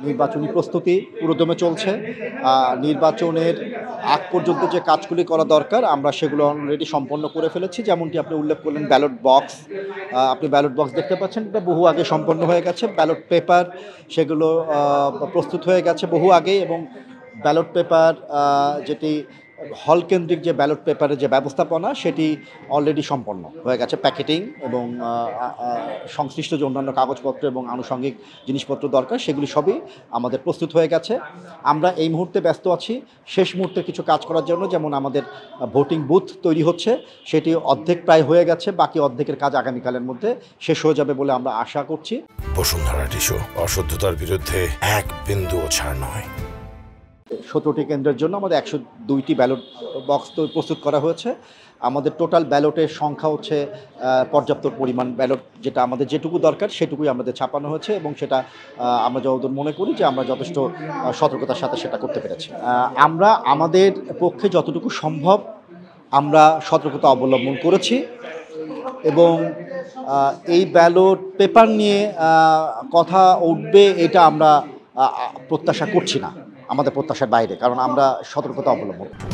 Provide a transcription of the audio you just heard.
নির্বাচনী প্রস্তুতি পুরোদমে চলছে। নির্বাচনের আগ পর্যন্ত যে কাজগুলি করা দরকার আমরা সেগুলো অলরেডি সম্পন্ন করে ফেলেছি। যেমনটি আপনি উল্লেখ করলেন ব্যালট বক্স, আপনি ব্যালট বক্স দেখতে পাচ্ছেন, এটা বহু আগে সম্পন্ন হয়ে গেছে। ব্যালট পেপার সেগুলো প্রস্তুত হয়ে গেছে বহু আগেই, এবং ব্যালট পেপার যেটি হল কেন্দ্রিক যে ব্যালট পেপারের যে ব্যবস্থাপনা সেটি অলরেডি সম্পন্ন হয়ে গেছে। প্যাকেটিং এবং সংশ্লিষ্ট যে অন্যান্য কাগজপত্র এবং আনুষঙ্গিক জিনিসপত্র দরকার সেগুলি সবই আমাদের প্রস্তুত হয়ে গেছে। আমরা এই মুহূর্তে ব্যস্ত আছি শেষ মুহূর্তে কিছু কাজ করার জন্য, যেমন আমাদের ভোটিং বুথ তৈরি হচ্ছে, সেটি অর্ধেক প্রায় হয়ে গেছে, বাকি অর্ধেকের কাজ আগামীকালের মধ্যে শেষ হয়ে যাবে বলে আমরা আশা করছি। বসুন্ধরা টিস্যু, অশুদ্ধতার বিরুদ্ধে এক বিন্দুও ছাড় নয়। 17টি কেন্দ্রের জন্য আমাদের 102টি ব্যালট বক্স প্রস্তুত করা হয়েছে। আমাদের টোটাল ব্যালটের সংখ্যা হচ্ছে পর্যাপ্ত পরিমাণ ব্যালট, যেটা আমাদের যেটুকু দরকার সেটুকুই আমাদের ছাপানো হয়েছে, এবং সেটা আমরা যতদূর মনে করি যে আমরা যথেষ্ট সতর্কতার সাথে সেটা করতে পেরেছি। আমরা আমাদের পক্ষে যতটুকু সম্ভব আমরা সতর্কতা অবলম্বন করেছি, এবং এই ব্যালট পেপার নিয়ে কথা উঠবে এটা আমরা প্রত্যাশা করছি না, আমাদের প্রত্যাশার বাইরে, কারণ আমরা সতর্কতা অবলম্বন করব।